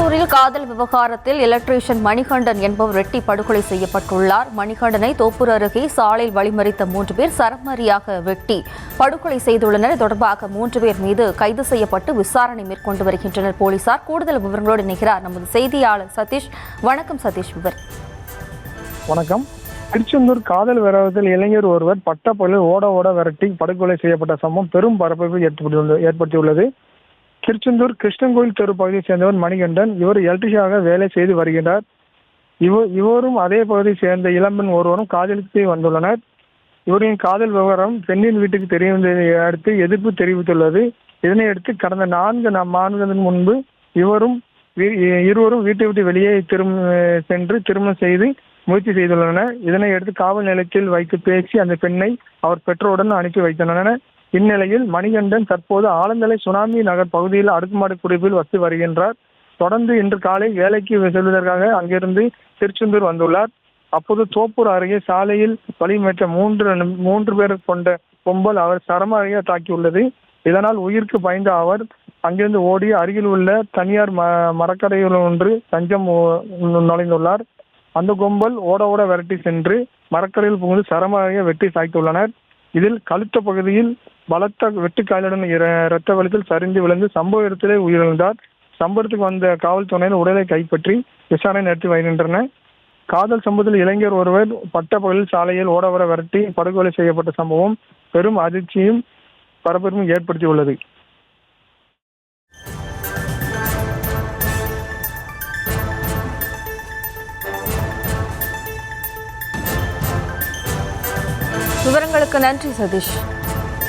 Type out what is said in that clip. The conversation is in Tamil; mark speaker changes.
Speaker 1: திருச்செந்தூரில் காதல் விவகாரத்தில் எலக்ட்ரீஷியன் மணிகண்டன் என்பவர் வெட்டி படுகொலை செய்யப்பட்டுள்ளார். மணிகண்டனை தோப்பூர் அருகே சாலையில் வழிமறித்த 3 பேர் சரமாரியாக வெட்டி படுகொலை செய்துள்ளனர். தொடர்பாக 3 பேர் மீது கைது செய்யப்பட்டு விசாரணை மேற்கொண்டு வருகின்றனர் போலீசார். கூடுதல் விவரங்களோடு இணைகிறார் நமது செய்தியாளர் சதீஷ். வணக்கம் சதீஷ்.
Speaker 2: வணக்கம். திருச்செந்தூர் காதல் விவகாரத்தில் இளைஞர் ஒருவர் பட்டப்பகலில் ஓட விரட்டி படுகொலை செய்யப்பட்ட சம்பவம் பெரும் பரபரப்பை ஏற்படுத்தியுள்ளது. திருச்செந்தூர் கிருஷ்ணன்கோயில் தெரு பகுதியை சேர்ந்தவர் மணிகண்டன். இவர் எலக்ட்ரிஷியனாக வேலை செய்து வருகின்றார். இவரும் அதே பகுதியை சேர்ந்த இளம்பெண் ஒருவரும் காதலித்து வந்துள்ளனர். இவரின் காதல் விவகாரம் பெண்ணின் வீட்டுக்கு தெரியவந்ததை அடுத்து எதிர்ப்பு தெரிவித்துள்ளது. இதனையடுத்து கடந்த 4 மாதங்களுக்கு முன்பு இருவரும் வீட்டை விட்டு வெளியே சென்று திருமணம் செய்து முயற்சி செய்துள்ளனர். இதனையடுத்து காவல் நிலையத்தில் வைத்து பேசி அந்த பெண்ணை அவர் பெற்றோருடன் அனுப்பி வைத்துள்ளனர். இந்நிலையில் மணிகண்டன் தற்போது ஆலந்தலை சுனாமி நகர் பகுதியில் அடுக்குமாடி குடியிருப்பில் வசித்து வருகின்றார். தொடர்ந்து இன்று காலை வேலைக்கு செல்வதற்காக அங்கிருந்து திருச்செந்தூர் வந்துள்ளார். அப்போது தோப்பூர் அருகே சாலையில் வழிமேற்ற 3 பேர் கொண்ட கும்பல் அவர் சரமாரியாக தாக்கியுள்ளது. இதனால் உயிருக்கு பயந்த அவர் அங்கிருந்து ஓடி அருகில் உள்ள தனியார் மரக்கடையில் ஒன்று தஞ்சம் நுழைந்துள்ளார். அந்த கும்பல் ஓட விரட்டி சென்று மரக்கடையில் புகுந்து சரமாரியாக வெட்டி சாய்த்துள்ளனர். இதில் கழுத்த பகுதியில் பலத்த வெட்டுக்காயலுடன் இரத்த வெள்ளத்தில் சரிந்து விழுந்து சம்பவ இடத்திலே உயிரிழந்தார். சம்பவத்துக்கு வந்த காவல்துறையினர் உடலை கைப்பற்றி விசாரணை நடத்தி வருகின்றனர். காதல் சம்பவத்தில் இளைஞர் ஒருவர் பட்டப்பகலில் சாலையில் ஓட விரட்டி படுகொலை செய்யப்பட்ட சம்பவம் பெரும் அதிர்ச்சியும் பரபரப்பும் ஏற்படுத்தியுள்ளது.
Speaker 1: விவரங்களுக்கு நன்றி சதீஷ்.